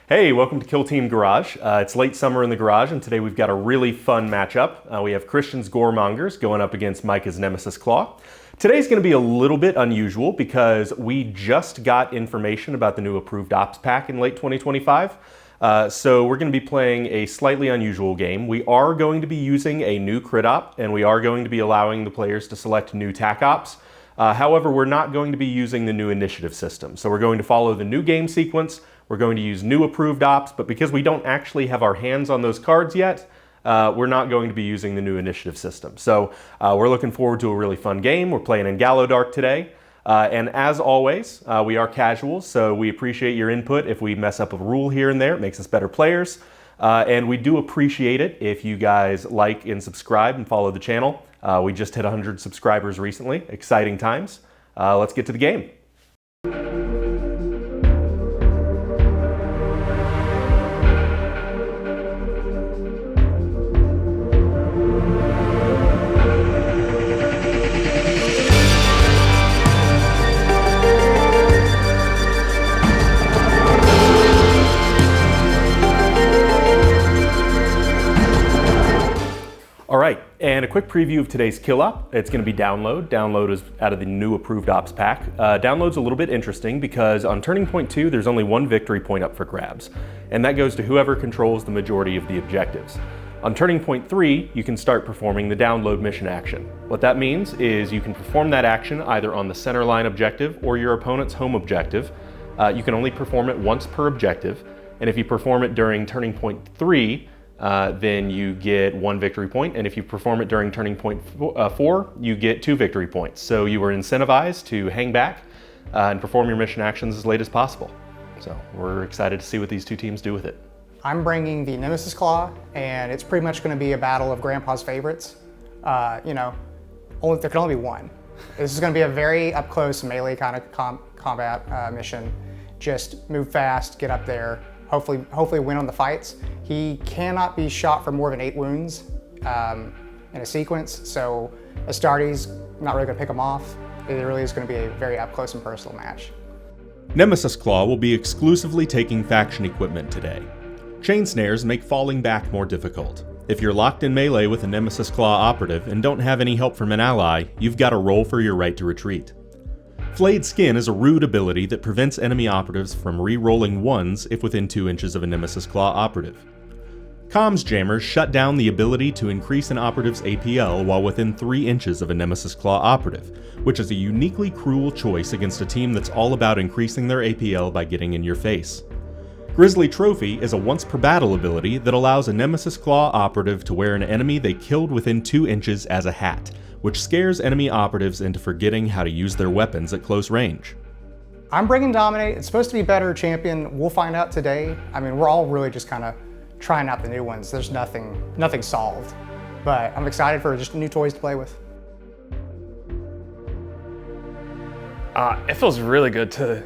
Hey, welcome to Kill Team Garage. It's late summer in the garage, and today we've got a really fun matchup. We have Christian's Goremongers going up against Micah's Nemesis Claw. Today's going to be a little bit unusual because we just got information about the new approved ops pack in late 2025. So we're going to be playing a slightly unusual game. We are going to be using a new crit op, and we are going to be allowing the players to select new tac ops. However, we're not going to be using the new initiative system. So we're going to follow the new game sequence. We're going to use new approved ops, but because we don't actually have our hands on those cards yet, we're not going to be using the new initiative system. So we're looking forward to a really fun game. We're playing in Gallowdark today. And as always, we are casuals, so we appreciate your input. If we mess up a rule here and there, it makes us better players. And we do appreciate it if you guys like and subscribe and follow the channel. We just hit 100 subscribers recently. Exciting times. Let's get to the game. All right, and a quick preview of today's kill op. It's going to be download. Download is out of the new approved ops pack. Download's a little bit interesting because on turning point 2, there's only one victory point up for grabs, and that goes to whoever controls the majority of the objectives. On turning point 3, you can start performing the download mission action. What that means is you can perform that action either on the center line objective or your opponent's home objective. You can only perform it once per objective, and if you perform it during turning point 3, then you get 1 victory point, and if you perform it during turning point 4, you get 2 victory points. So you are incentivized to hang back and perform your mission actions as late as possible. So we're excited to see what these two teams do with it. I'm bringing the Nemesis Claw, and it's pretty much going to be a battle of Grandpa's favorites. There can only be one. This is going to be a very up-close melee kind of combat mission. Just move fast, get up there, hopefully win on the fights. He cannot be shot for more than 8 wounds in a sequence, so Astartes not really going to pick him off. It really is going to be a very up close and personal match. Nemesis Claw will be exclusively taking faction equipment today. Chain snares make falling back more difficult. If you're locked in melee with a Nemesis Claw operative and don't have any help from an ally, you've got to roll for your right to retreat. Flayed Skin is a rude ability that prevents enemy operatives from re-rolling 1s if within 2 inches of a Nemesis Claw operative. Comms jammers shut down the ability to increase an operative's APL while within 3 inches of a Nemesis Claw operative, which is a uniquely cruel choice against a team that's all about increasing their APL by getting in your face. Grizzly Trophy is a once per battle ability that allows a Nemesis Claw operative to wear an enemy they killed within 2 inches as a hat, which scares enemy operatives into forgetting how to use their weapons at close range. I'm bringing Dominate. It's supposed to be better champion. We'll find out today. I mean, we're all really just kind of trying out the new ones. There's nothing solved, but I'm excited for just new toys to play with. It feels really good to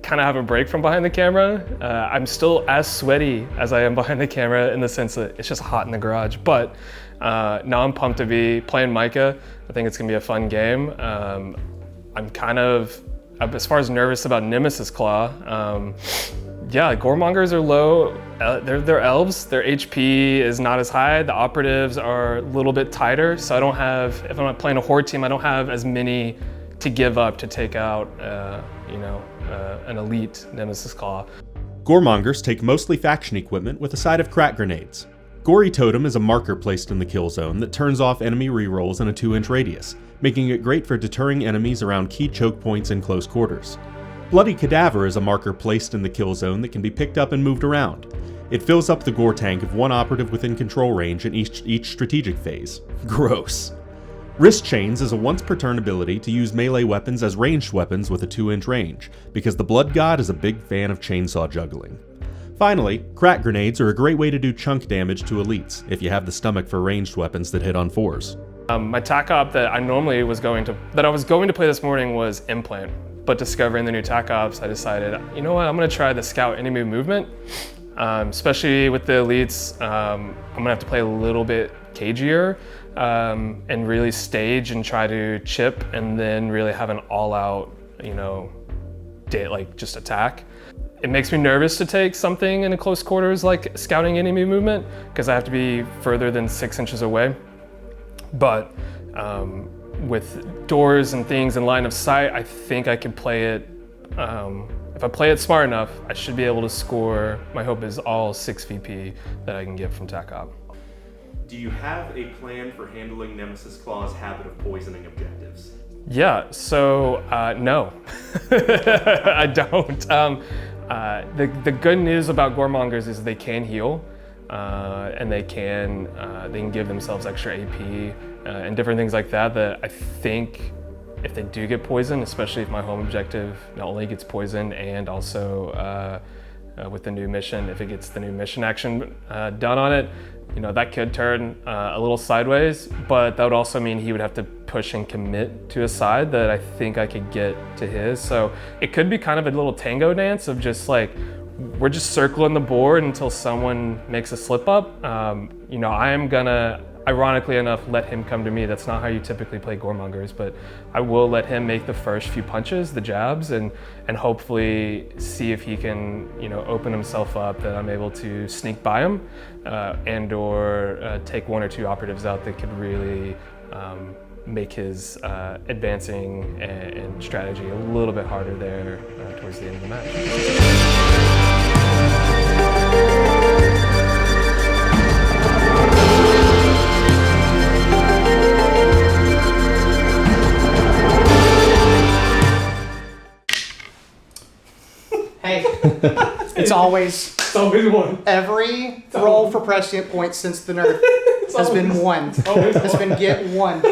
kind of have a break from behind the camera. I'm still as sweaty as I am behind the camera in the sense that it's just hot in the garage, but now I'm pumped to be playing Micah. I think it's gonna be a fun game. I'm kind of, as far as nervous about Nemesis Claw, yeah, Goremongers are low. They're elves. Their HP is not as high. The operatives are a little bit tighter, so I don't have, if I'm not playing a horde team, I don't have as many to give up to take out, an elite Nemesis Claw. Goremongers take mostly faction equipment with a side of crack grenades. Gory Totem is a marker placed in the kill zone that turns off enemy rerolls in a 2-inch radius, making it great for deterring enemies around key choke points in close quarters. Bloody Cadaver is a marker placed in the kill zone that can be picked up and moved around. It fills up the gore tank of one operative within control range in each strategic phase. Gross. Wrist Chains is a once per turn ability to use melee weapons as ranged weapons with a 2-inch range, because the Blood God is a big fan of chainsaw juggling. Finally, crack grenades are a great way to do chunk damage to elites, if you have the stomach for ranged weapons that hit on 4s. My tac op that I was going to play this morning was Implant, but discovering the new tac ops, I decided, you know what, I'm gonna try the Scout enemy movement. Especially with the elites, I'm gonna have to play a little bit cagier and really stage and try to chip and then really have an all-out, just attack. it makes me nervous to take something in a close quarters like scouting enemy movement because I have to be further than 6 inches away. But with doors and things in line of sight, I think I can play it. If I play it smart enough, I should be able to score. My hope is all 6 VP that I can get from TACOP. Do you have a plan for handling Nemesis Claw's habit of poisoning objectives? Yeah, so no, I don't. The good news about Goremongers is they can heal, and they can give themselves extra AP and different things like that. That I think if they do get poisoned, especially if my home objective not only gets poisoned and also with the new mission, if it gets the new mission action done on it, you know, that could turn a little sideways, but that would also mean he would have to push and commit to a side that I think I could get to his. So it could be kind of a little tango dance of just like, we're just circling the board until someone makes a slip up. You know, I am gonna, ironically enough, let him come to me. That's not how you typically play Goremongers, but I will let him make the first few punches, the jabs, and hopefully see if he can, you know, open himself up, that I'm able to sneak by him and or take 1 or 2 operatives out that could really make his advancing and strategy a little bit harder there towards the end of the match. Hey, it's always one. every roll for prescient points since the nerf has been 1. Has been get 1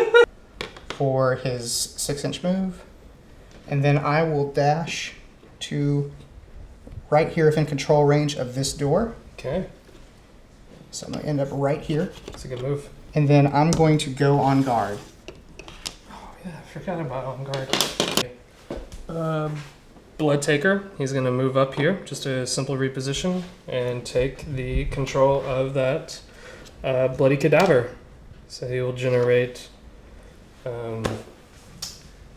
for his 6-inch move, and then I will dash to right here within control range of this door. Okay, So I'm gonna end up right here, that's a good move. and then I'm going to go on guard. Oh yeah, I forgot about on guard. Blood Taker, he's gonna move up here, just a simple reposition, and take the control of that bloody cadaver. So he will generate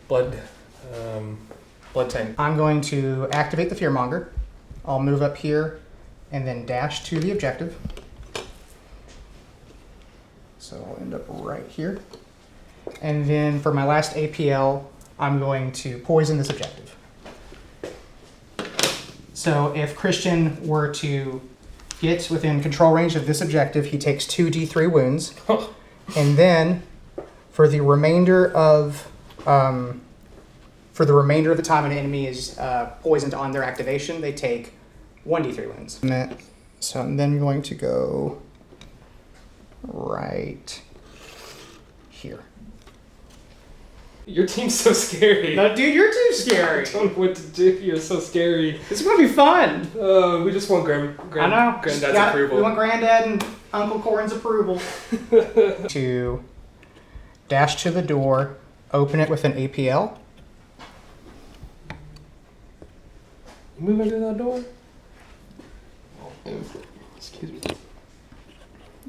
blood tank. I'm going to activate the Fearmonger. I'll move up here and then dash to the objective. So I'll end up right here. And then for my last APL, I'm going to poison this objective. So if Christian were to get within control range of this objective, he takes 2d3 wounds. And then for the remainder of the time an enemy is poisoned on their activation, they take 1d3 wounds. So I'm then going to go right here. Your team's so scary. No, dude, you're too scary. I don't know what to do. You're so scary. This is gonna be fun. We just want I know. Granddad's approval. We want Granddad and Uncle Corin's approval. To dash to the door, open it with an APL. You move into that door? Excuse me.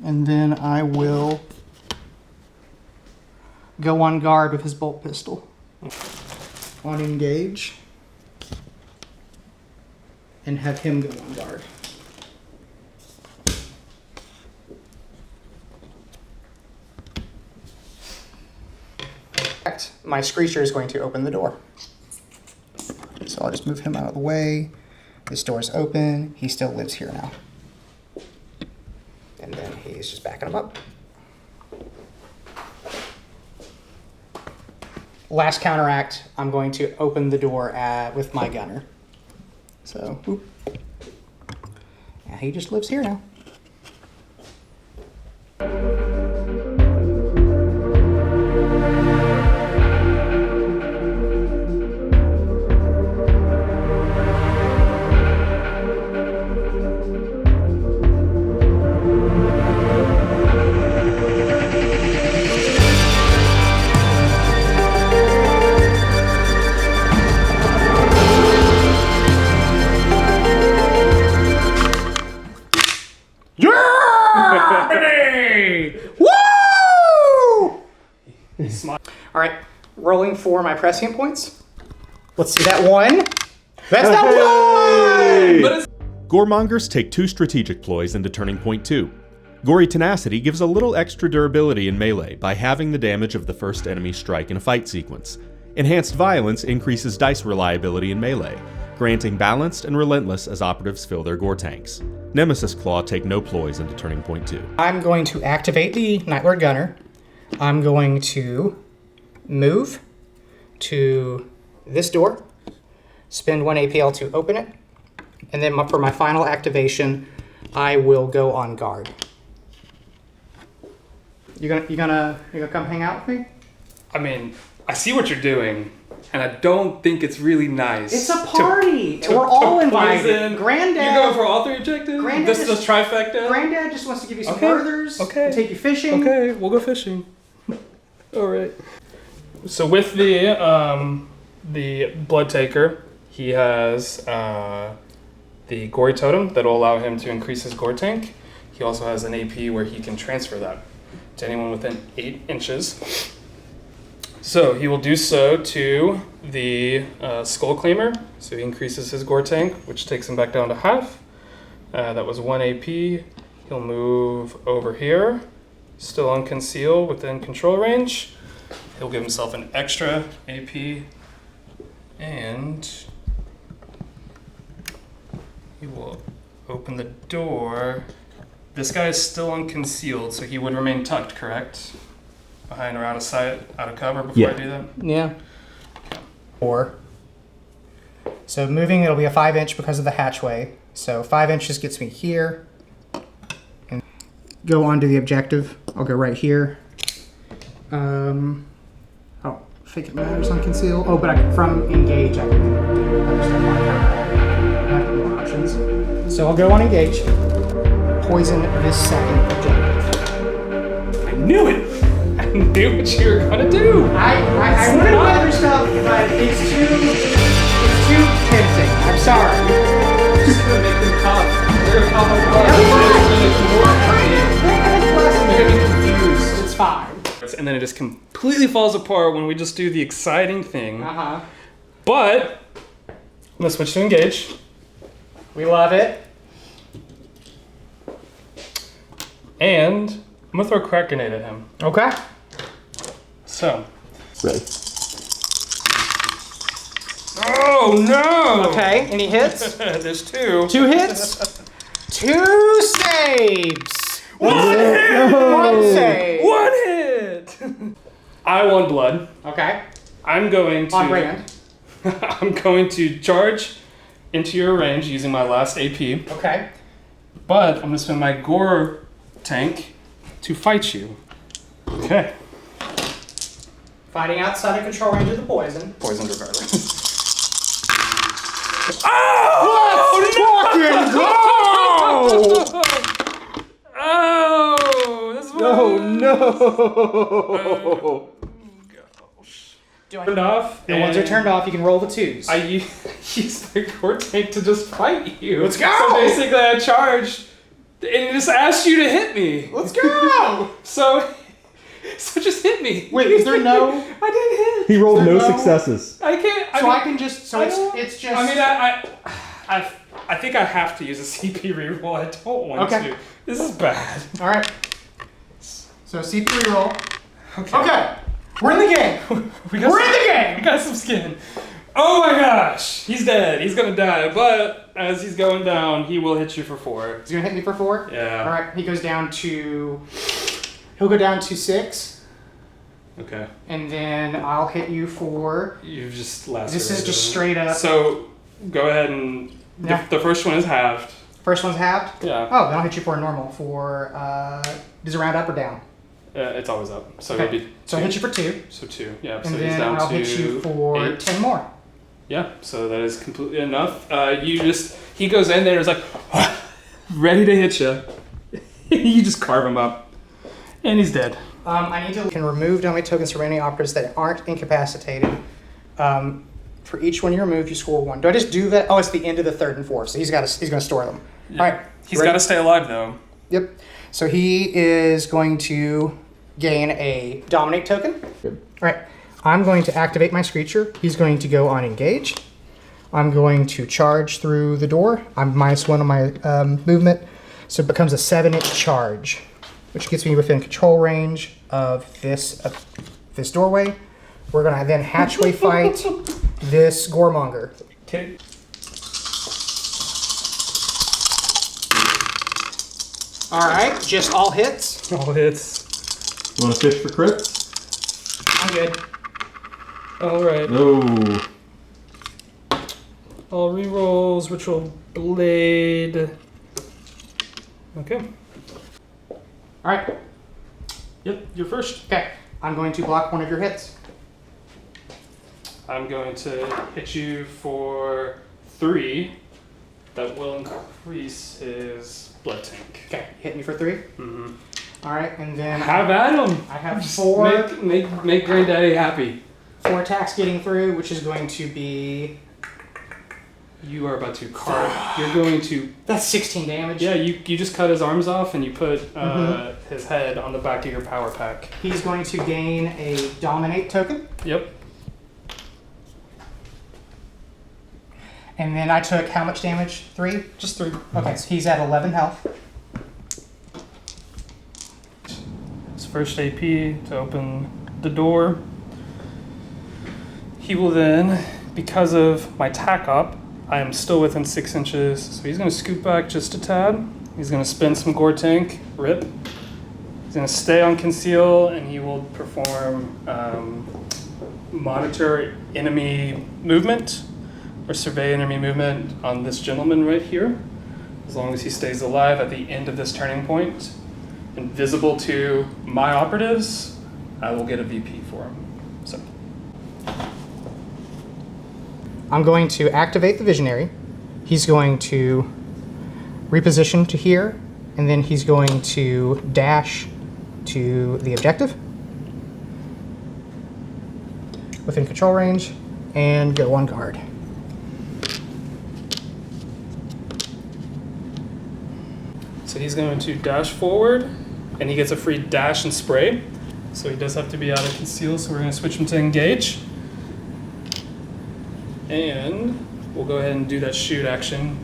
And then I will go on guard with his bolt pistol. On engage. And have him go on guard. My Screecher is going to open the door. So I'll just move him out of the way. This door's open. He still lives here now. And then he's just backing him up. Last counteract, I'm going to open the door with my gunner. So, whoop. Yeah, he just lives here now. All right, rolling for my prescient points. Let's see that 1. That's not ploy! But it's Goremongers take 2 strategic ploys into turning point 2. Gory Tenacity gives a little extra durability in melee by halving the damage of the first enemy strike in a fight sequence. Enhanced Violence increases dice reliability in melee, granting Balanced and Relentless as operatives fill their gore tanks. Nemesis Claw take no ploys into turning point 2. I'm going to activate the Nightlord Gunner. I'm going to move to this door, spend 1 APL to open it, and then for my final activation, I will go on guard. You gonna come hang out with me? I mean, I see what you're doing, and I don't think it's really nice. It's a party. We're all invited. Poison. Granddad. You're going for all 3 objectives? Granddad This is just- a trifecta? Granddad just wants to give you some Okay. furthers. Okay. And take you fishing. Okay, we'll go fishing. All right. So with the Blood Taker, he has the Gory Totem that will allow him to increase his gore tank. He also has an AP where he can transfer that to anyone within 8 inches. So he will do so to the Skull Claimer. So he increases his gore tank, which takes him back down to half. That was 1 AP. He'll move over here, still on conceal within control range. He'll give himself an extra AP, and he will open the door. This guy is still unconcealed, so he would remain tucked, correct? Behind or out of sight, out of cover before I do that? Yeah. 4. So moving, it'll be a 5-inch because of the hatchway. So 5 inches gets me here. And go on to the objective. I'll go right here. I don't think it matters on conceal. Oh, but from engage, I can I have more options. So I'll go on engage. Poison this second objective. I knew it! I knew what you were gonna do! I wanted other stuff, but it's too tempting. I'm sorry. I'm just gonna make them cough. They're gonna cough They're gonna be confused. It's fine. And then it just completely falls apart when we just do the exciting thing. But I'm gonna switch to engage. We love it. And I'm gonna throw a crack grenade at him. Okay. So. Ready. Oh no! Okay, any hits? There's 2. 2 hits. 2 saves. One hit! One save. 1 hit! I want blood. Okay. I'm going to. On brand. I'm going to charge into your range using my last AP. Okay. But I'm gonna spend my gore tank to fight you. Okay. Fighting outside of control range of the poison. Poisoned regardless. Oh, this one. Oh no! Gosh. Turned off. The ones are turned off, you can roll the 2s. I used the core tank to just fight you. Let's go! So basically, I charged and just asked you to hit me. Let's go! So just hit me. Wait, is there no? I didn't hit. He rolled Is there no no- successes. I can't. So I can just. So it's just. I mean, I think I have to use a CP reroll. I don't want Okay. to. This is bad. All right. So C3 roll. Okay. Okay. We're in the game. We're in the game. We got some skin. Oh my gosh. He's dead. He's gonna die. But as he's going down, he will hit you for 4. He's gonna hit me for 4. Yeah. All right. He goes down to. He'll go down to 6, Okay. and then I'll hit you for. You've just last. This is just straight up. So go ahead and Yeah. the first one is halved. First one's halved. Yeah. Oh, then I'll hit you for a normal. For does it round up or down? It's always up. So Okay. it'd be So I'll hit you for 2, so 2. Yeah. and So he's then down I'll to hit you for 8. 10 more. Yeah, so that is completely enough. He goes in there and is like, ready to hit you. You just carve him up. And he's dead. I need to can remove dominate tokens from any operatives that aren't incapacitated. For each one you remove, you score 1. Do I just do that? Oh, it's the end of the 3rd and 4th, so he's going to store them. Yeah. All right. He's ready? got to stay alive, though. Yep. So he is going to gain a dominate token. Good. All right. I'm going to activate my Screecher. He's going to go on engage. I'm going to charge through the door. I'm -1 on my movement, so it becomes a 7-inch charge, which gets me within control range of this doorway. We're gonna then hatchway fight this Goremonger. Okay. All right, just all hits. All hits. You want to fish for crits? I'm good. All right. No. All rerolls, Ritual Blade. Okay. All right. Yep, you're first. Okay. I'm going to block one of your hits. I'm going to hit you for 3. That will increase his blood tank. Okay. Hit me for 3. Mm-hmm. All right, and then Have at him. I have 4. Make Granddaddy happy. 4 attacks getting through, which is going to be. You are about to carve. You're going to. That's 16 damage. Yeah, you just cut his arms off and you put his head on the back of your power pack. He's going to gain a Dominate token. Yep. And then I took how much damage? 3? Just 3. Okay, so he's at 11 health. His first AP to open the door. He will then, because of my tack up, I am still within 6 inches, so he's going to scoot back just a tad. He's going to spend some Gore Tank, rip. He's going to stay on Conceal, and he will perform monitor enemy movement, or survey enemy movement on this gentleman right here. As long as he stays alive at the end of this turning point, and visible to my operatives, I will get a VP for him. So. I'm going to activate the Visionary. He's going to reposition to here, and then he's going to dash to the objective within control range and go on guard. So he's going to dash forward, and he gets a free dash and spray. So he does have to be out of Conceal, so we're going to switch him to Engage. And we'll go ahead and do that shoot action,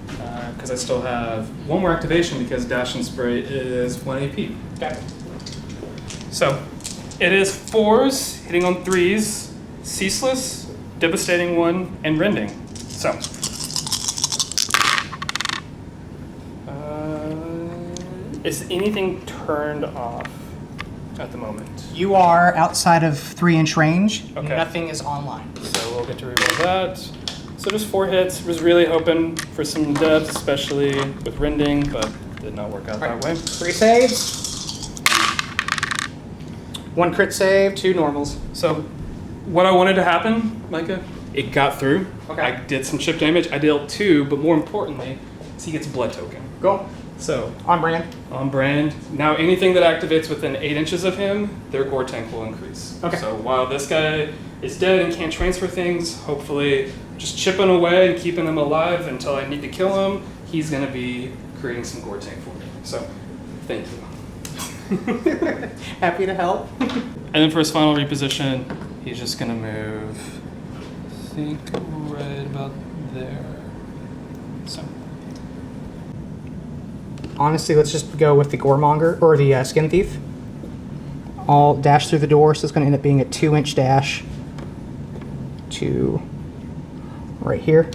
because I still have one more activation because dash and spray is 1 AP. Okay. So it is 4s, hitting on 3s, Ceaseless, Devastating 1, and Rending. So. Is anything turned off at the moment? You are outside of 3-inch range. Okay. Nothing is online. So we'll get to reroll that. So just 4 hits. Was really hoping for some depth, especially with Rending, but did not work out that way. 3 saves. 1 crit save, 2 normals. So what I wanted to happen, Micah, it got through. Okay. I did some chip damage. I dealt 2, but more importantly, is he gets a blood token. Go. So On brand. on brand. Now anything that activates within 8 inches of him, their Gore Tank will increase. Okay. So while this guy is dead and can't transfer things, hopefully just chipping away and keeping him alive until I need to kill him, he's going to be creating some Gore Tank for me. So thank you. Happy to help. And then for his final reposition, he's just going to move, I think, right about there. So. Honestly, let's just go with the Goremonger, or the Skin Thief. I'll dash through the door, so it's going to end up being a 2-inch dash to right here.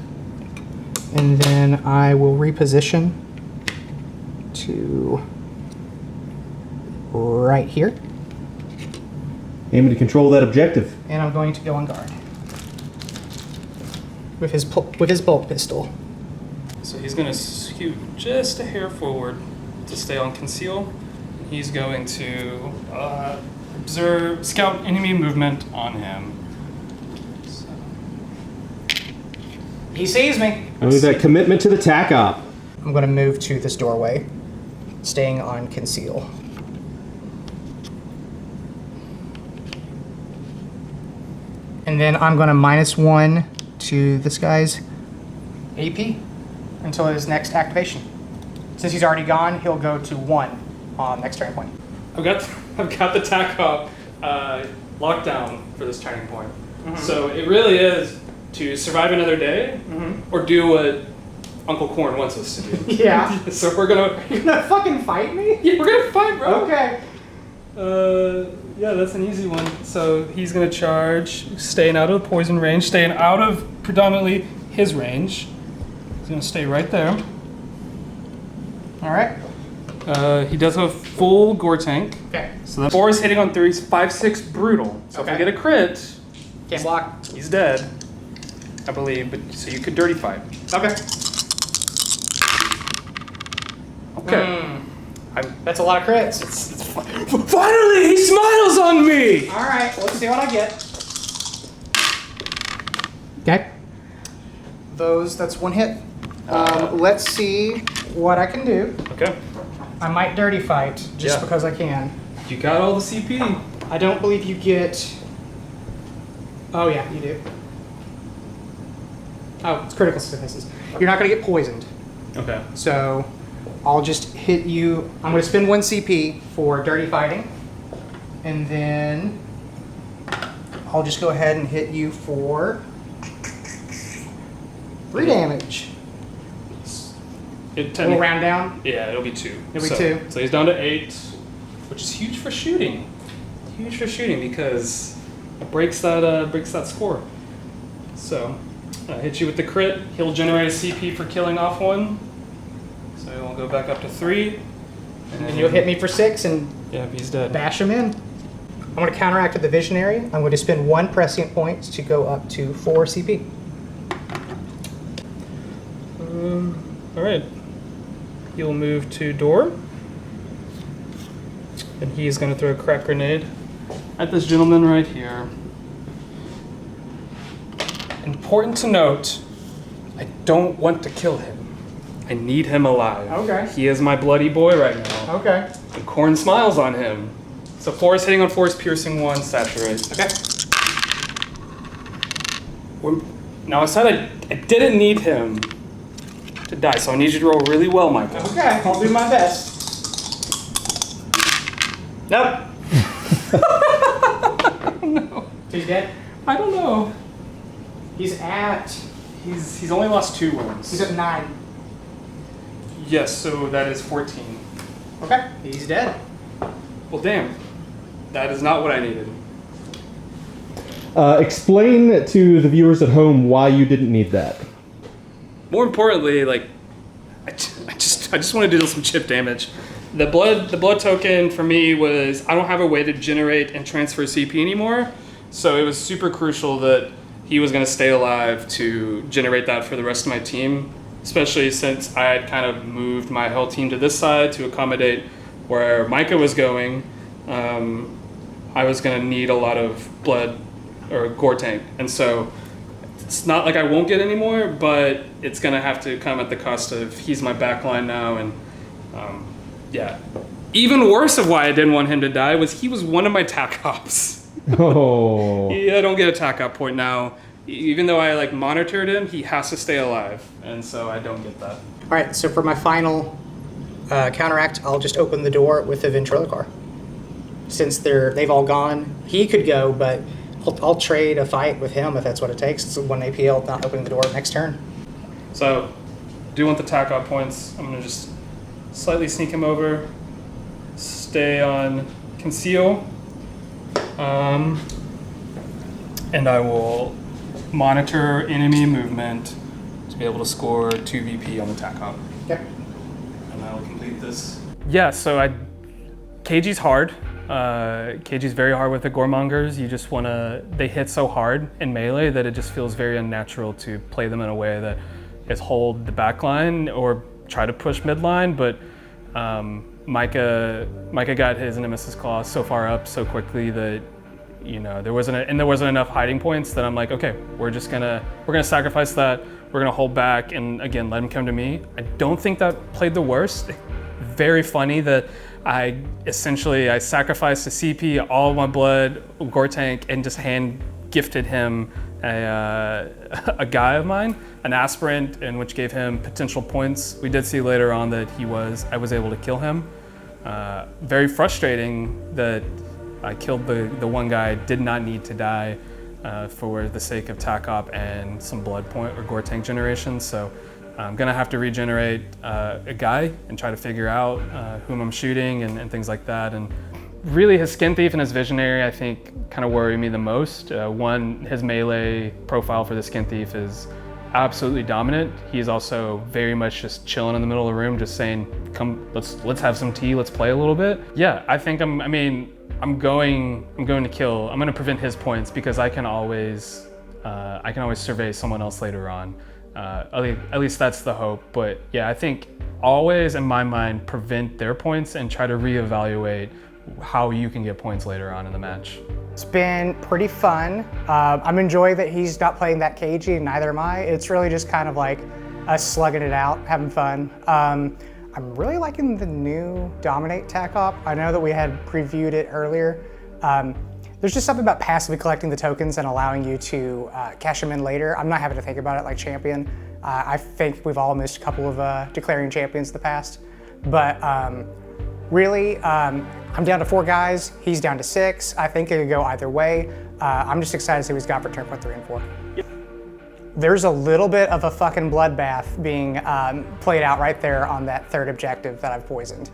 And then I will reposition to right here. Aiming to control that objective. And I'm going to go on guard with his bolt pistol. So he's going to scoot just a hair forward to stay on Conceal. He's going to scout enemy movement on him. So. He sees me. I need that commitment to the tack op. I'm going to move to this doorway, staying on Conceal. And then I'm going to -1 to this guy's AP until his next activation. Since he's already gone, he'll go to 1 on next turning point. I've got the tack up locked down for this turning point. So it really is to survive another day, or do what Uncle Corn wants us to do. Yeah. So we're gonna. You're gonna fucking fight me? Yeah, we're gonna fight, bro. Okay. Yeah, that's an easy one. So he's gonna charge, staying out of the poison range, staying out of predominantly his range. He's gonna stay right there. All right. He does have a full gore tank. Okay. So the 4 is hitting on 3, 5, 6 brutal. So if Okay. we get a crit, Can't block. he's dead, I believe. But so you could dirty fight. Okay. Okay. That's a lot of crits. Finally, he smiles on me. All right. Let's see what I get. Okay. That's one hit. Let's see what I can do. Okay. I might dirty fight just Yeah. because I can. You got all the CP. I don't believe you get. Oh yeah, you do. Oh, it's critical successes. You're not gonna get poisoned. Okay. So I'll just hit you. I'm going to spend 1 CP for dirty fighting. And then I'll just go ahead and hit you for 3 damage. We'll round down. Yeah, it'll be 2. It'll be 2. So he's down to 8, which is huge for shooting. Huge for shooting because it breaks that score. So I hit you with the crit. He'll generate a CP for killing off 1. So we'll go back up to 3. And you'll hit me for 6 and Yeah, he's dead. bash him in. I'm going to counteract with the Visionary. I'm going to spend 1 prescient point to go up to 4 CP. All right. He'll move to door. And he's going to throw a crack grenade at this gentleman right here. Important to note, I don't want to kill him. I need him alive. Okay. He is my bloody boy right now. Okay. And Corn smiles on him. So 4 is hitting on 4 is piercing 1, saturate. Okay. Now I said I didn't need him to die, so I need you to roll really well, Michael. Okay, I'll do my best. Nope. No. He's dead? I don't know. He's only lost 2 wounds. at 9. Yes, so that is 14. Okay, he's dead. Well, damn. That is not what I needed. Explain to the viewers at home why you didn't need that. More importantly, like, I just want to do some chip damage. The blood token for me was I don't have a way to generate and transfer CP anymore, so it was super crucial that he was going to stay alive to generate that for the rest of my team, especially since I had kind of moved my whole team to this side to accommodate where Micah was going. I was going to need a lot of blood or gore tank, and so it's not like I won't get any more, but it's going to have to come at the cost of he's my backline now, and yeah. Even worse of why I didn't want him to die was he was one of my tac ops. Oh. I don't get a tac op point now. Even though I like monitored him, he has to stay alive, and so I don't get that. All right, so for my final counteract, I'll just open the door with the ventriloquar. Since they've all gone, he could go, but I'll trade a fight with him if that's what it takes. It's 1 APL, not opening the door next turn. So, do want the tac op points. I'm gonna just slightly sneak him over, stay on conceal, and I will monitor enemy movement to be able to score 2 VP on the tac op. Yep. And I will complete this. Yeah, so KG's hard. KG's very hard with the Goremongers. You just they hit so hard in melee that it just feels very unnatural to play them in a way that is hold the back line or try to push midline, but Micah got his Nemesis Claw so far up so quickly that there wasn't enough hiding points that I'm like, okay, we're gonna sacrifice that. We're gonna hold back and again let him come to me. I don't think that played the worst. Very funny that I sacrificed a CP, all of my blood, gore tank, and just hand gifted him a guy of mine, an aspirant, and which gave him potential points. We did see later on that I was able to kill him. Very frustrating that I killed the one guy, did not need to die. for the sake of tac op and some blood point or gore tank generation. So I'm gonna have to regenerate a guy and try to figure out whom I'm shooting and things like that. And really his Skin Thief and his Visionary, I think, kind of worry me the most. One, his melee profile for the Skin Thief is absolutely dominant. He's also very much just chilling in the middle of the room, just saying, "Come, let's have some tea, let's play a little bit." Yeah, I think I'm going to kill. I'm going to prevent his points because I can always survey someone else later on. At least that's the hope. But yeah, I think always in my mind prevent their points and try to reevaluate how you can get points later on in the match. It's been pretty fun. I'm enjoying that he's not playing that cagey, and neither am I. It's really just kind of like us slugging it out, having fun. I'm really liking the new Dominate tac op. I know that we had previewed it earlier. There's just something about passively collecting the tokens and allowing you to cash them in later. I'm not having to think about it like Champion. I think we've all missed a couple of declaring champions in the past. But really, I'm down to 4 guys. He's down to 6. I think it could go either way. I'm just excited to see what he's got for turn point 3 and 4. Yep. There's a little bit of a fucking bloodbath being played out right there on that 3rd objective that I've poisoned.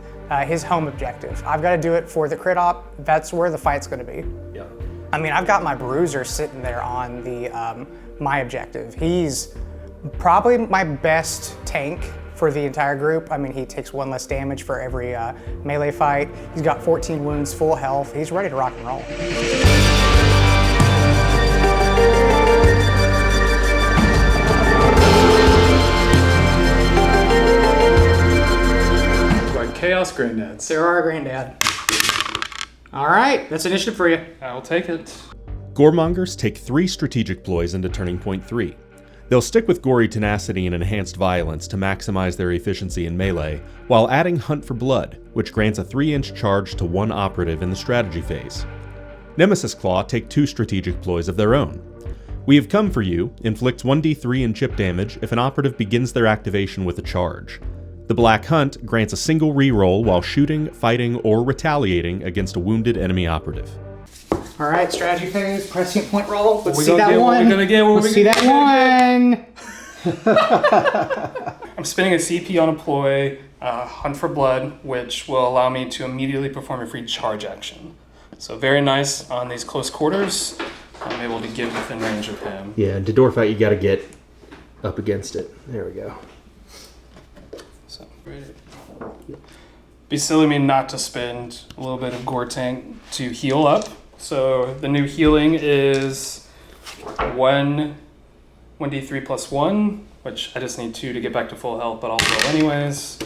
His home objective. I've got to do it for the crit op. That's where the fight's going to be. Yeah. I mean, I've got my bruiser sitting there on the my objective. He's probably my best tank for the entire group. I mean, he takes 1 less damage for every melee fight. He's got 14 wounds, full health. He's ready to rock and roll. Chaos Granddads. There are Granddad. All right, that's initiative for you. I will take it. Goremongers take 3 strategic ploys into turning point 3. They'll stick with Gory Tenacity and Enhanced Violence to maximize their efficiency in melee, while adding Hunt for Blood, which grants a 3-inch charge to 1 operative in the strategy phase. Nemesis Claw take 2 strategic ploys of their own. We Have Come For You inflicts 1d3 in chip damage if an operative begins their activation with a charge. The Black Hunt grants a single reroll while shooting, fighting, or retaliating against a wounded enemy operative. All right, strategy phase, prescient point roll. Let's we see that one. What we gonna get? Let's see that one. I'm spending a CP on a ploy, Hunt for Blood, which will allow me to immediately perform a free charge action. So very nice on these close quarters. I'm able to get within range of him. Yeah, to door fight, you gotta get up against it. There we go. So, be silly of me not to spend a little bit of Gore Tank to heal up. So the new healing is 1d3 plus 1, which I just need 2 to get back to full health, but I'll roll anyways.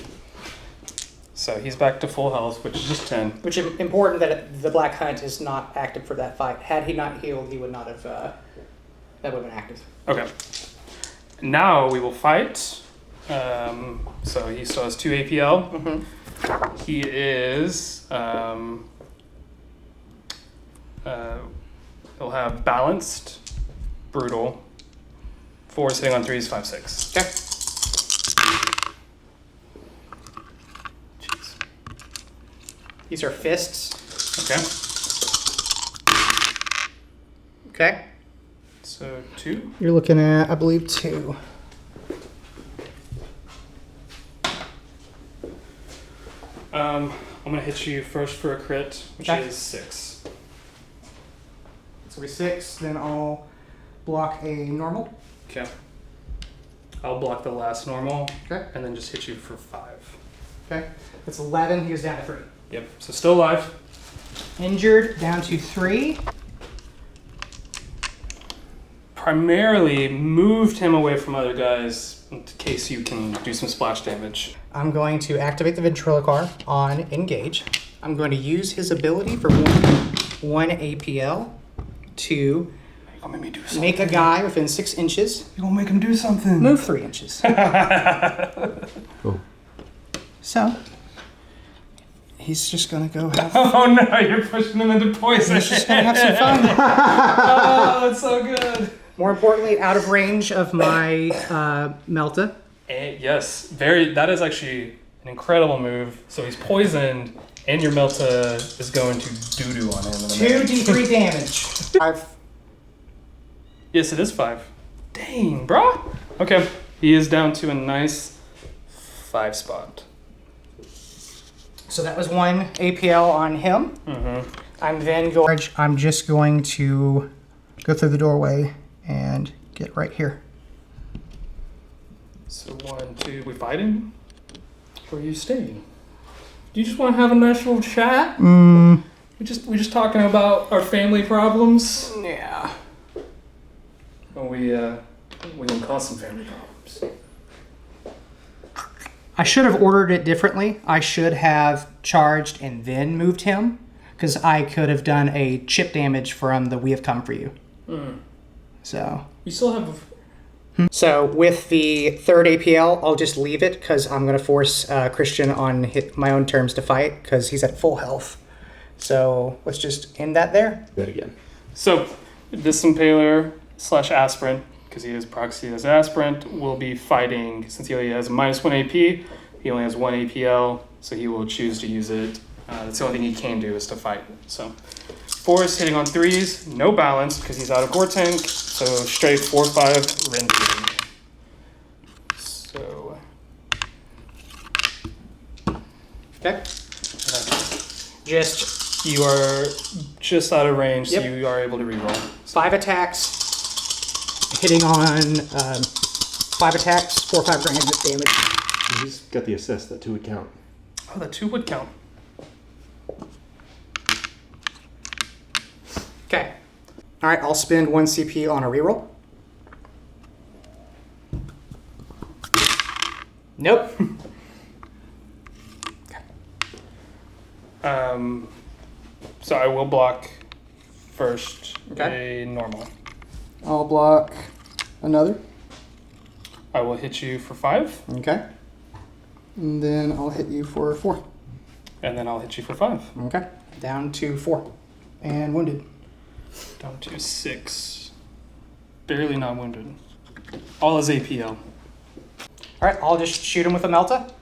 So he's back to full health, which is just 10. Which is important that the Black Hunt is not active for that fight. Had he not healed, he would not have, that would have been active. Okay. Now we will fight. So he still has 2 APL. Mm-hmm. He is, he'll have Balanced, Brutal, 4 sitting on 3s, 5, 6. Okay. Jeez. These are fists. Okay. Okay. So 2. You're looking at, I believe, 2. I'm gonna hit you first for a crit, which is 6. So we 6, then I'll block a normal. Okay. I'll block the last normal. Okay. And then just hit you for 5. Okay. That's 11. He goes down to 3. Yep. So still alive. Injured, down to 3. Primarily moved him away from other guys in case you can do some splash damage. I'm going to activate the Ventriloquar on Engage. I'm going to use his ability for one APL to make a guy within 6 inches. You're gonna make him do something. Move 3 inches. Oh. So, he's just gonna go have... Oh no, you're pushing him into poison. He's just gonna have some fun. Oh, that's so good. More importantly, out of range of my Melta. And yes, that is actually an incredible move. So he's poisoned, and your Melta is going to doo-doo on him. 2d3 damage. Yes, it is 5. Dang, bro. Okay, he is down to a nice 5 spot. So that was 1 APL on him. I'm just going to go through the doorway and get right here. So 1, 2, we fighting? Or are you staying? Do you just want to have a nice little chat? We just talking about our family problems. Yeah. Or we gonna cause some family problems. I should have ordered it differently. I should have charged and then moved him, because I could have done a chip damage from the We Have Come For You. So. You still have. So with the 3rd APL, I'll just leave it because I'm going to force Christian on my own terms to fight because he's at full health. So let's just end that there. Do that again. So this Impaler / Aspirant, because he is proxy as Aspirant, will be fighting, since he only has -1 AP, he only has 1 APL, so he will choose to use it. That's the only thing he can do is to fight. So Force hitting on 3s, no balance because he's out of Gore Tank, so straight 4/5 Renting. So. Okay. You are just out of range, Yep. so you are able to reroll. 5 attacks, hitting on 5 attacks, 4/5 damage. He's got the assist. That 2 would count. Oh, the 2 would count. Okay. All right, I'll spend 1 CP on a reroll. Nope. So I will block first Okay. a normal. I'll block another. I will hit you for 5, Okay. And then I'll hit you for 4. and then I'll hit you for 5. Okay. Down to 4. And wounded. Down to 6. Barely not wounded. All is APL. All right, I'll just shoot him with a Melta.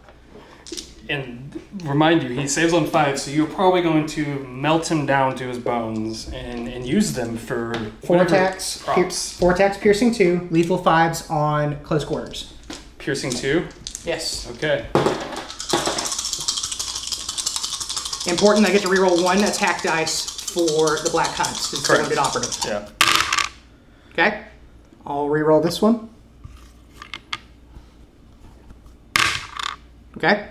And remind you, he saves on 5, so you're probably going to melt him down to his bones and use them for 4 whatever attacks. props. 4 attacks, piercing 2, lethal 5s on close quarters. Piercing 2. Yes. Okay. Important, I get to reroll 1 attack dice for the Black Hunts. It's a Correct. wounded operative. Yeah. Okay. I'll reroll this one. Okay.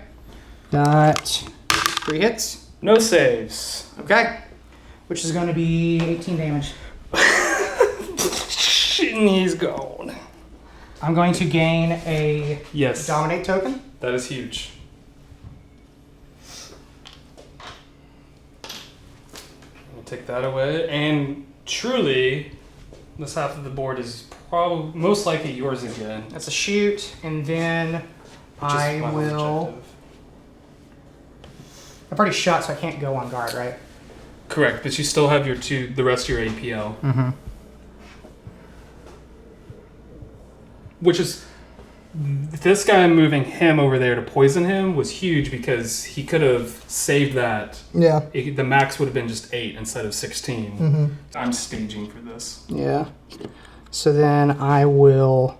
Got 3 hits. No saves. Okay. Which is going to be 18 damage. And he's gone. I'm going to gain a Yes. Dominate token. That is huge. We'll take that away. And truly, this half of the board is probably most likely yours again. That's a shoot, and then I my will. objective. I've already shot, so I can't go on guard, right? Correct, but you still have the rest of your APL. Mm-hmm. Which is, this guy moving him over there to poison him was huge because he could have saved that. Yeah. The max would have been just 8 instead of 16. Mm-hmm. I'm staging for this. Yeah. So then I will.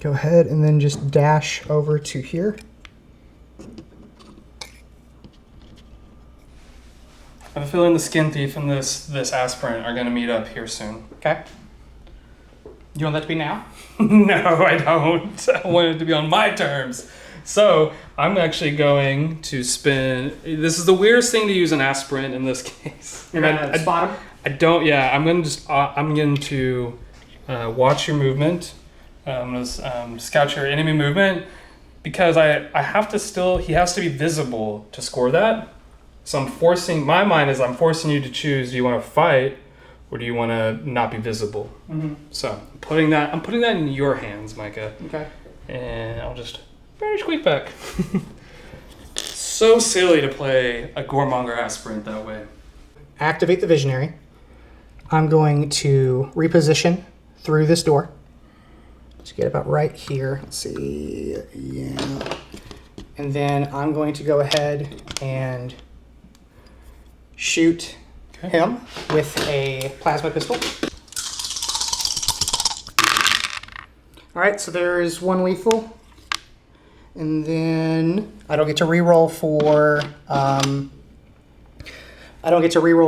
Go ahead and then just dash over to here. I have a feeling the Skin Thief and this Aspirant are going to meet up here soon. Okay. You want that to be now? No, I don't. I want it to be on my terms. So I'm actually going to spin. This is the weirdest thing to use an Aspirant in this case. You're gonna spot him? I don't. Yeah, I'm going to watch your movement. I'm going to scout your enemy movement because I have to still. He has to be visible to score that. So I'm forcing. My mind is I'm forcing you to choose. Do you want to fight, or do you want to not be visible? Mm-hmm. So I'm putting that in your hands, Micah. Okay. And I'll just very squeak back. So silly to play a Goremonger Aspirant that way. Activate the Visionary. I'm going to reposition through this door. Let's get about right here. Let's see. Yeah. And then I'm going to go ahead and shoot him with a plasma pistol. All right, so there's one lethal. And then I don't get to reroll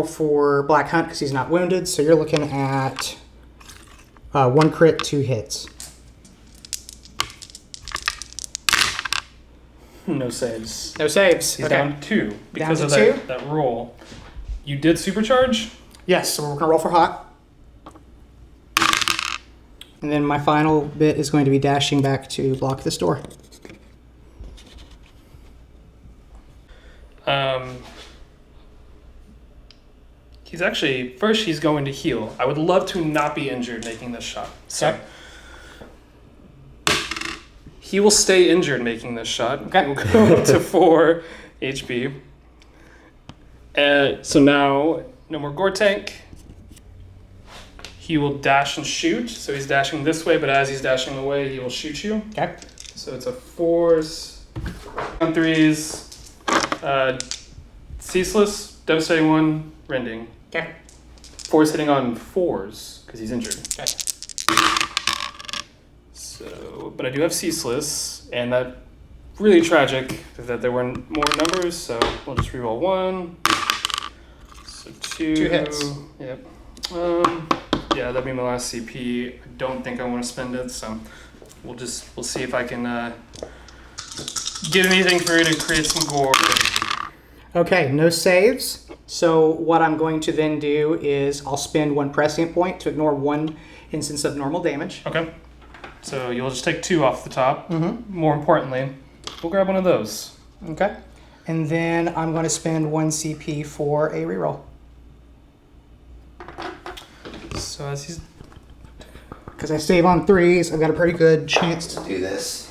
for Black Hunt because he's not wounded. So you're looking at 1 crit, 2 hits. No saves. No saves. He's okay. down 2 because Down of to 2? that roll. You did supercharge? Yes. So we're gonna roll for hot. And then my final bit is going to be dashing back to block this door. He's actually, first he's going to heal. I would love to not be injured making this shot. So he will stay injured making this shot. Okay. He will go up to 4 HP. So now, no more Gore Tank. He will dash and shoot. So he's dashing this way, but as he's dashing away, he will shoot you. Okay. So it's a 4s, on 3s, ceaseless, devastating 1, rending. Okay. 4's hitting on 4s because he's injured. Okay. So, but I do have ceaseless, and that really tragic that there weren't more numbers. So we'll just reroll 1. So 2 hits. Yep. Yeah, that'd be my last CP. I don't think I want to spend it, so we'll see if I can get anything for you to create some gore. Okay, no saves. So what I'm going to then do is I'll spend 1 prescient point to ignore 1 instance of normal damage. Okay. So you'll just take 2 off the top. Mm-hmm. More importantly, we'll grab one of those. Okay. And then I'm going to spend 1 CP for a reroll. So as he's... Because I save on 3s, I've got a pretty good chance to do this.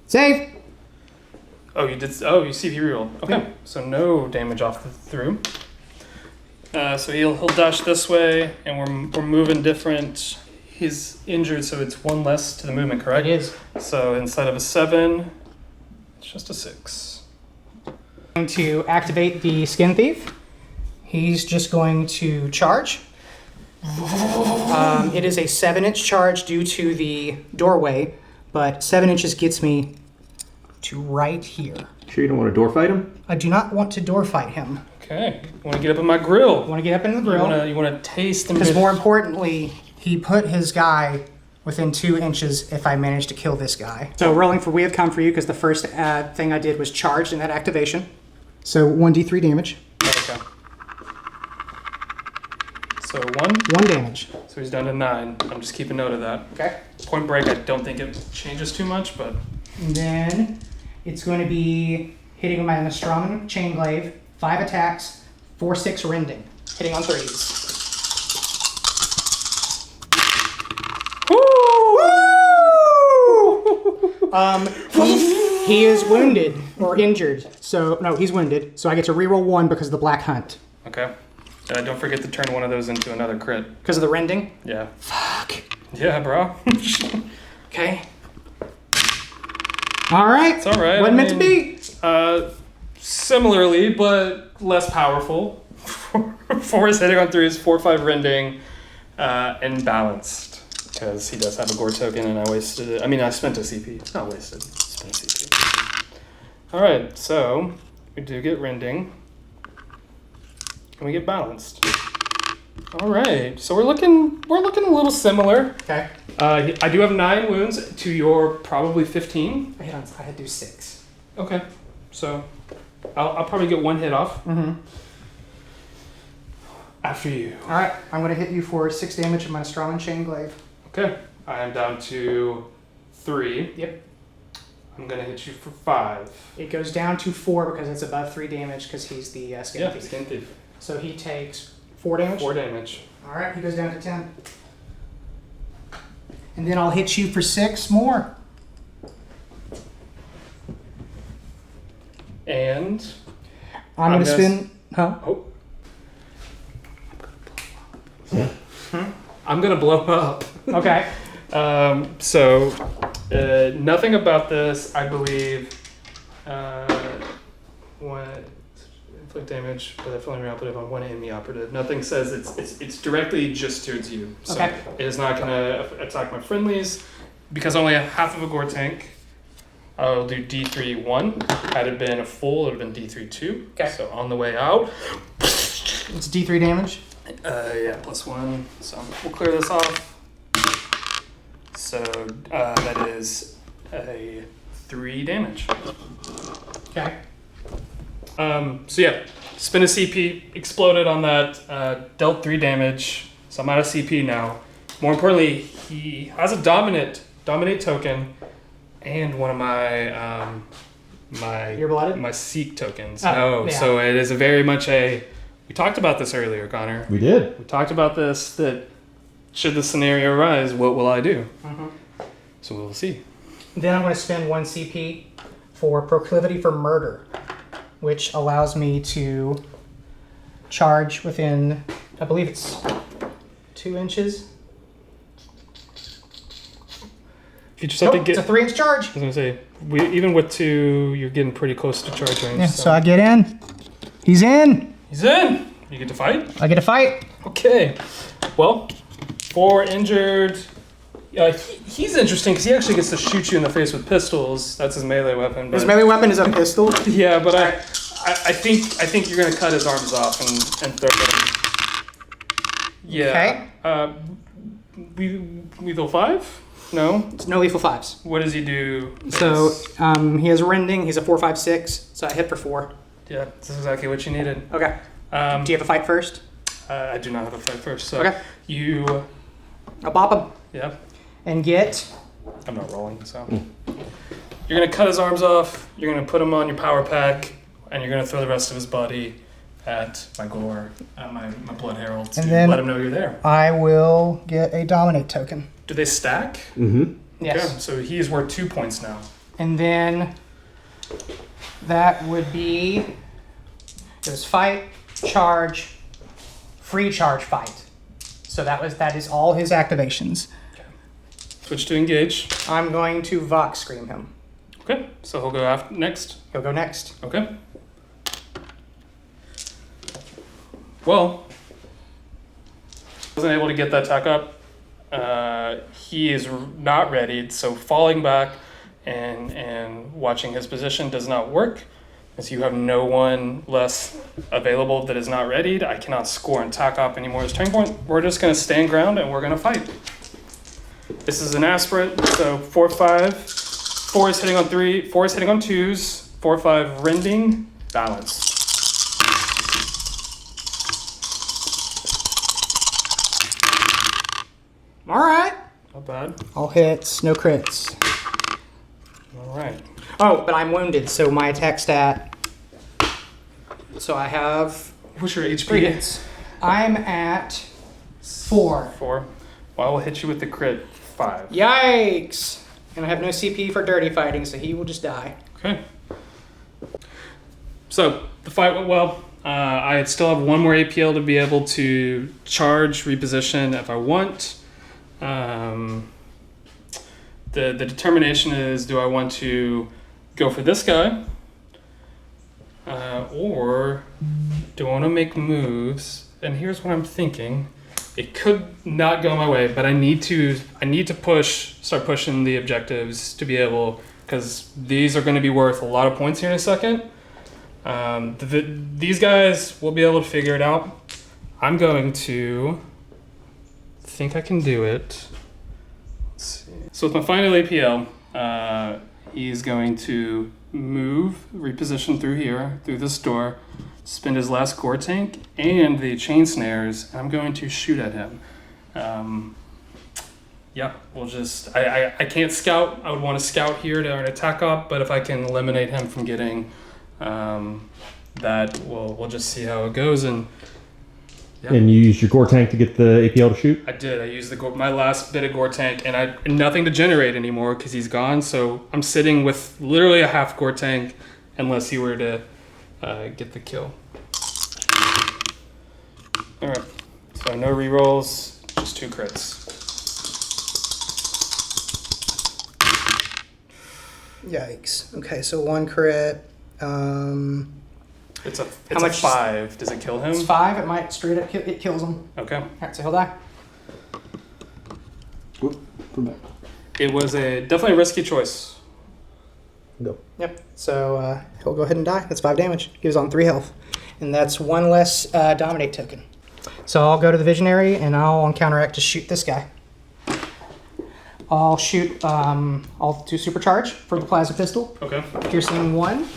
Save! Oh, you did... Oh, you CP reroll. Okay. Yeah. So no damage off through. So he'll dash this way, and we're moving different. He's injured, so it's 1 less to the movement, correct? It is. So instead of a 7, it's just a 6. I'm going to activate the Skin Thief. He's just going to charge. It is a 7-inch charge due to the doorway, but 7 inches gets me to right here. Sure you don't want to door fight him? I do not want to door fight him. Okay. You want to get up in my grill? I want to get up in the grill. You want to taste the... Because more importantly, he put his guy within 2 inches if I manage to kill this guy. So rolling for We Have Come For You, because the first thing I did was charged in that activation. So 1d3 damage. Okay. So 1? 1 damage. So he's down to 9. I'm just keeping note of that. Okay. Point break, I don't think it changes too much, but... And then it's going to be hitting with my Nostromo Chain Glaive, 5 attacks, 4/6 rending, hitting on 3s. He is wounded or injured. So no, he's wounded. So I get to reroll 1 because of the Black Hunt. Okay. Don't forget to turn one of those into another crit. Because of the rending? Yeah. Fuck. Yeah, bro. Okay. All right. It's all right. Wasn't meant to be. Similarly, but less powerful. 4 is hitting on 3s, 4/5 rending, and balanced. Because he does have a gore token, and I wasted it. I mean, I spent a CP. It's not wasted. I spent a CP. All right, so we do get rending, and we get balanced. All right, so we're looking a little similar. Okay. I do have 9 wounds to your probably 15. I had to do 6. Okay, so I'll probably get 1 hit off. Mm-hmm. After you. All right, I'm going to hit you for 6 damage of my Nostromo Chain Glaive. Okay, I am down to 3. Yep. I'm gonna hit you for 5. It goes down to 4 because it's above 3 damage because he's the Skin Thief. Skin Thief. So he takes 4 damage? 4 damage. All right, he goes down to 10. And then I'll hit you for 6 more. And I'm going to spin... Huh? Oh. I'm gonna blow up. Okay. So nothing about this, I believe, one inflict damage, but if only operative on one enemy operative. Nothing says it's directly just towards you. So Okay. it is not gonna attack my friendlies. Because only a half of a gore tank, I'll do D3 1. Had it been a full, it would have been D3 2. Okay. So on the way out, It's D3 damage. yeah, +1. So we'll clear this off. So that is a 3 damage. Okay. So yeah, spin a CP, exploded on that, dealt 3 damage. So I'm out of CP now. More importantly, he has a dominate token, and one of my You're blooded? my seek tokens. Oh, No, yeah. so it is a very much a. We talked about this earlier, Connor. We did. We talked about this. That should the scenario arise, what will I do? Mm-hmm. So we'll see. Then I'm going to spend 1 CP for Proclivity for Murder, which allows me to charge within, I believe it's 2 inches. You just have to Nope, get. it's a 3-inch charge. I was gonna say, even with 2, you're getting pretty close to charge range. Yeah, so I get in. He's in. He's in. You get to fight. I get a fight. Okay. Well, 4 injured. He's interesting because he actually gets to shoot you in the face with pistols. That's his melee weapon. But His melee weapon is a pistol. yeah, but I think you're gonna cut his arms off and throw them. Yeah. Lethal 5? No. It's no lethal 5s. What does he do? So he has rending. He's a 4/5/6. So I hit for 4. Yeah, this is exactly what you needed. Okay. Do you have a fight first? I do not have a fight first. So Okay. you. I'll bop him Yeah. and get. I'm not rolling, so. You're gonna cut his arms off, you're gonna put him on your power pack, and you're gonna throw the rest of his body at my gore, at my blood herald to And then- let him know you're there. I will get a dominate token. Do they stack? Mm-hmm. Yes. Okay, so he is worth 2 points now. And then that would be it was fight, charge, free charge, fight. So that is all his activations. Switch to engage. I'm going to Vox Scream him. Okay, so he'll go after next. He'll go next. Okay. Well, wasn't able to get that attack up. He is not ready, so falling back and watching his position does not work. As you have no one less available that is not readied, I cannot score and tack up anymore as turning point. We're just going to stand ground and we're going to fight. This is an aspirant, so 4/5. 4 is hitting on 3. 4 is hitting on 2s. 4/5 rending, balance. All right. Not bad. All hits, no crits. All right. Oh, but I'm wounded, so my attack stat. So I have What's your 3 HP? hits. I'm at 4. 4. Well, I will hit you with the crit 5. Yikes! And I have no CP for dirty fighting, so he will just die. Okay. So the fight went well. I still have 1 more APL to be able to charge, reposition if I want. The determination is, do I want to go for this guy? Or do I want to make moves? And here's what I'm thinking. It could not go my way, but I need to start pushing the objectives to be able, because these are going to be worth a lot of points here in a second. These guys will be able to figure it out. I'm going to think I can do it. Let's see. So with my final APL, he's going to move, reposition through here, through this door, spend his last core tank and the chain snares, and I'm going to shoot at him. Yeah, we'll just, I can't scout. I would want to scout here to an attack op, but if I can eliminate him from getting that, we'll just see how it goes. And yeah. And you used your gore tank to get the APL to shoot? I did. I used my last bit of gore tank, and nothing to generate anymore because he's gone. So I'm sitting with literally a half gore tank, unless he were to get the kill. All right. So no rerolls, just 2 crits. Yikes. Okay, so 1 crit. It's a much- 5. Does it kill him? It's 5. It might straight up it kills him. Okay. All right, so he'll die. Whoop, come back. It was definitely a risky choice. Go. Yep. So he'll go ahead and die. That's 5 damage. He was on 3 health, and that's 1 less dominate token. So I'll go to the visionary, and I'll on counteract to shoot this guy. I'll shoot. I'll do supercharge for the plasma pistol. Okay. Piercing 1.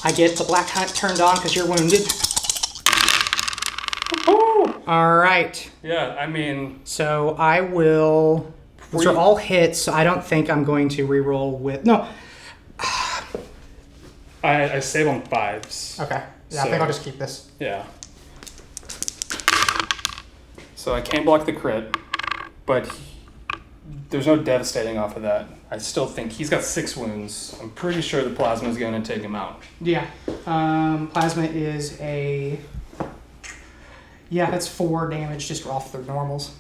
I get the black hunt turned on because you're wounded. All right. Yeah, I mean, So I will. Those are all hits, so I don't think I'm going to reroll with. No. I save on 5s. Okay. Yeah, I think I'll just keep this. Yeah. So I can't block the crit, but there's no devastating off of that. I still think he's got 6 wounds. I'm pretty sure the plasma is going to take him out. Yeah. Plasma is a. Yeah, that's 4 damage just off the normals.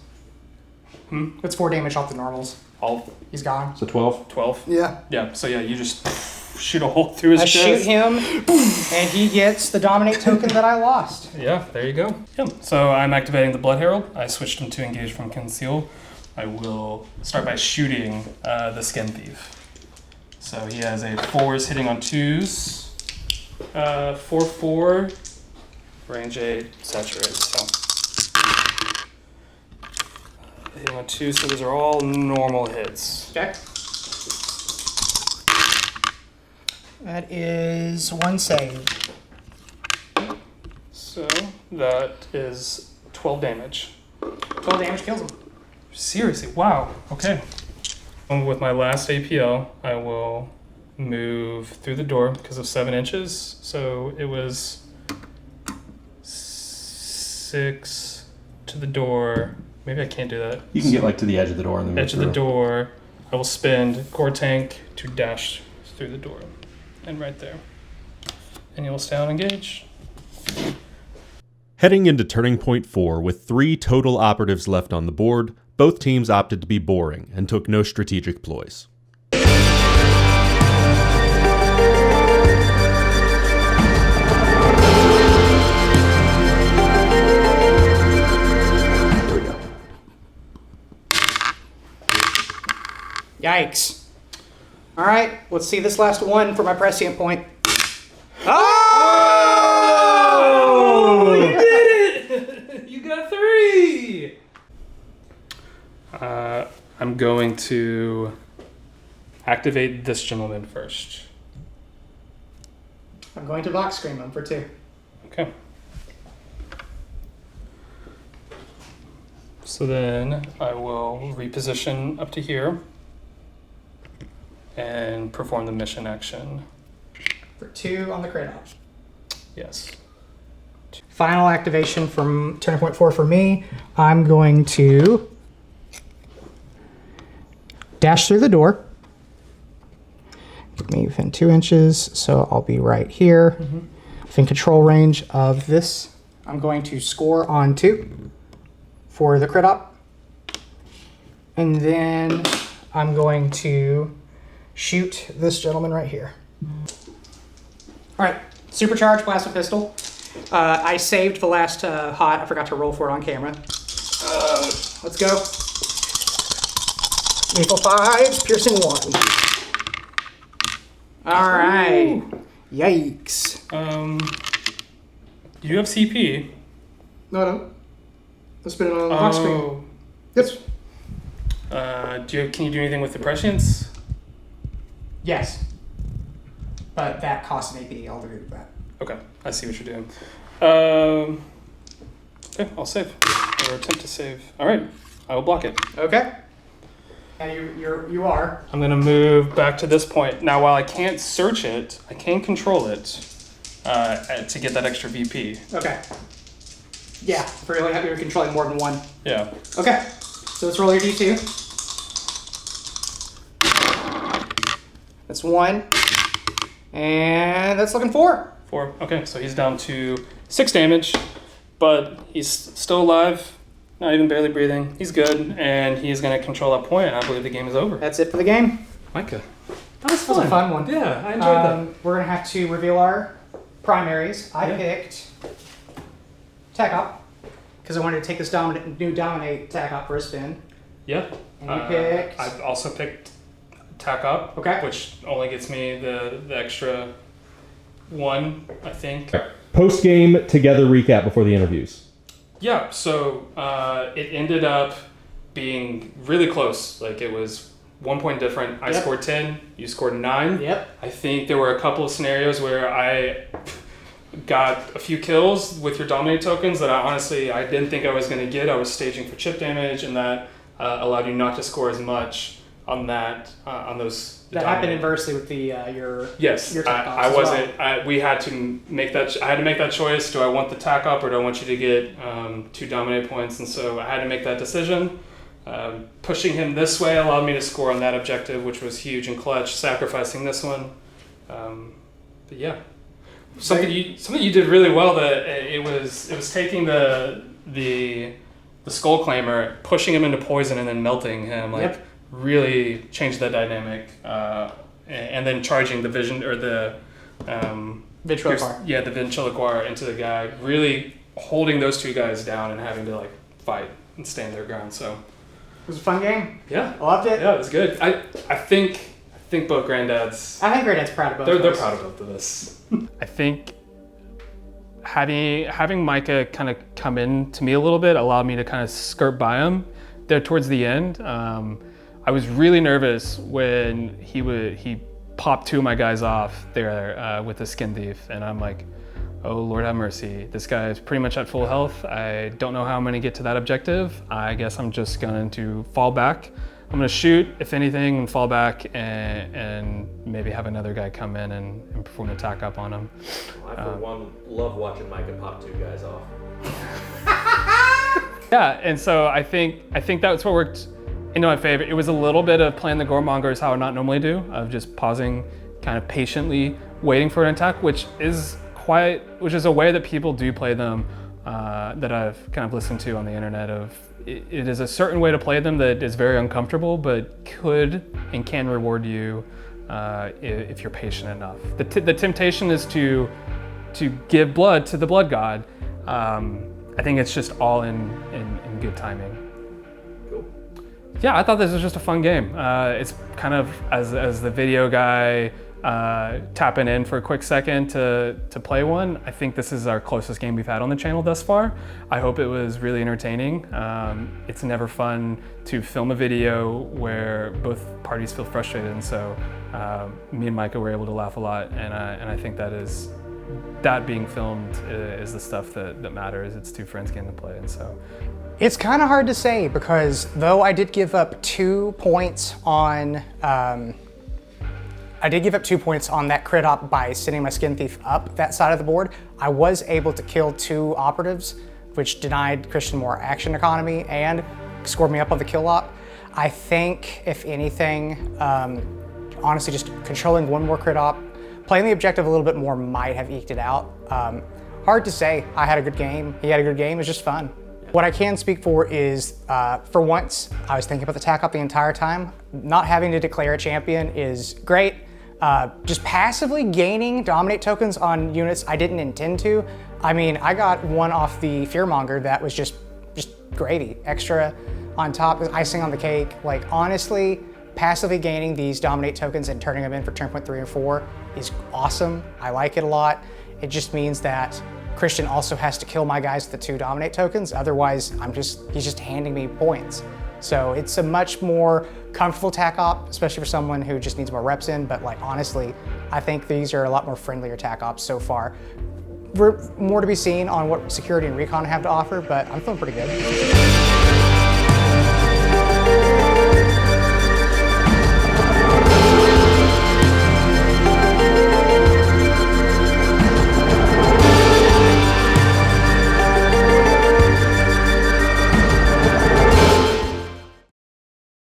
That's 4 damage off the normals. All He's gone. So 12? 12? Yeah. Yeah, so yeah, you just shoot a hole through his I chest. shoot him, and he gets the dominate token that I lost. Yeah, there you go. Yeah. So I'm activating the Blood Herald. I switched him to engage from conceal. I will start by shooting the Skin Thief. So he has a 4s hitting on 2s. 4-4. Range 8, saturated. So hitting on 2, so those are all normal hits. Okay. That is 1 save. So that is 12 damage. 12 damage kills him. Seriously, wow. Okay. With my last APL, I will move through the door because of 7 inches. So it was 6 to the door. Maybe I can't do that. You can get like to the edge of the door and then Edge of the door. I will spend Core Tank to dash through the door. And right there. And you'll stay on engage. Heading into Turning Point 4 with 3 total operatives left on the board, both teams opted to be boring and took no strategic ploys. Yikes. All right, let's see this last one for my prescient point. Oh! You did it! You got 3! I'm going to activate this gentleman first. I'm going to Vox Scream him for 2. Okay. So then I will reposition up to here and perform the mission action. For 2 on the crit op. Yes. Final activation from Turning Point 4 for me. I'm going to dash through the door. Put me within 2 inches, so I'll be right here. Within control range of this, I'm going to score on 2 for the crit op. And then I'm going to shoot this gentleman right here. All right, supercharged plasma pistol. I saved the last hot. I forgot to roll for it on camera. Let's go. Lethal 5, piercing 1. All right. Yikes. You have CP. No, I don't. Let's spin it on the box screen. Yep. Can you do anything with the prescience? Yes. But that costs an AP. I'll do that. Okay, I see what you're doing. Okay, I'll save. Or attempt to save. All right, I will block it. Okay. And you are. I'm gonna move back to this point. Now, while I can't search it, I can control it to get that extra VP. Okay. Yeah, if you're really happy you're controlling more than one. Yeah. Okay. So let's roll your D2. That's 1. And that's looking 4. 4. Okay, so he's down to 6 damage, but he's still alive. Not even barely breathing. He's good, and he's gonna control that point, and I believe the game is over. That's it for the game. Micah. That was That was a fun one. Yeah, I enjoyed that. We're gonna have to reveal our primaries. I picked Tech Op because I wanted to take this new Dominate Tech Op for a spin. Yeah. And you picked. I also picked Tack Up, Okay. which only gets me the extra one, I think. Post game together recap before the interviews. Yeah, so it ended up being really close. Like it was 1 point different. I scored 10, you scored 9. Yep. I think there were a couple of scenarios where I got a few kills with your Dominate tokens that I didn't think I was going to get. I was staging for chip damage, and that allowed you not to score as much on that on those. That happened inversely with the your Yes, your Tech Ops I as wasn't. well. We had to make that. I had to make that choice. Do I want the Tack Up or do I want you to get 2 Dominate points? And so I had to make that decision. Pushing him this way allowed me to score on that objective, which was huge and clutch. Sacrificing this one, but yeah, something you did really well. That it was taking the Skull Claimer, pushing him into poison, and then melting him. Like really changed that dynamic. And then charging the vision or the Ventriloquar. Yeah, the Ventriloquar into the guy. Really holding those 2 guys down and having to like fight and stand their ground. So It was a fun game. yeah, I loved it. yeah, it was good. I think both granddads. I think Granddad's proud of both. They're of us. proud of both of us. I think having Micah kind of come in to me a little bit allowed me to kind of skirt by him there towards the end. I was really nervous when he popped 2 of my guys off there with the Skin Thief, and I'm like, oh Lord have mercy, this guy is pretty much at full health. I don't know how I'm gonna get to that objective. I guess I'm just going to fall back. I'm gonna shoot, if anything, and fall back and maybe have another guy come in and perform an attack up on him. I, for one, love watching Micah pop 2 guys off. Yeah, and so I think that's what worked into my favor. It was a little bit of playing the Goremongers how I not normally do, of just pausing, kind of patiently waiting for an attack, which is a way that people do play them that I've kind of listened to on the internet. It is a certain way to play them that is very uncomfortable, but could and can reward you if you're patient enough. The temptation is to give blood to the blood god. I think it's just all in good timing. Cool. Yeah, I thought this was just a fun game. It's kind of as the video guy tapping in for a quick second to play one. I think this is our closest game we've had on the channel thus far. I hope it was really entertaining. It's never fun to film a video where both parties feel frustrated, and so me and Micah were able to laugh a lot, and I think that being filmed is the stuff that matters. It's 2 friends getting to play, and so. It's kind of hard to say because though I did give up 2 points on that crit op by sending my Skin Thief up that side of the board, I was able to kill 2 operatives, which denied Christian more action economy and scored me up on the kill op. I think, if anything, honestly, just controlling 1 more crit op, playing the objective a little bit more might have eked it out. Hard to say. I had a good game. He had a good game. It was just fun. What I can speak for is, for once, I was thinking about the Tack Up the entire time. Not having to declare a champion is great. Just passively gaining Dominate tokens on units I didn't intend to. I mean, I got 1 off the Fearmonger that was just gravy. Extra on top, icing on the cake. Like, honestly, passively gaining these Dominate tokens and turning them in for turn point 3 and 4 is awesome. I like it a lot. It just means that Christian also has to kill my guys with the 2 Dominate tokens. Otherwise, he's just handing me points. So it's a much more comfortable Tack Op, especially for someone who just needs more reps in. But like, honestly, I think these are a lot more friendlier Tack Ops so far. More to be seen on what security and recon have to offer, but I'm feeling pretty good.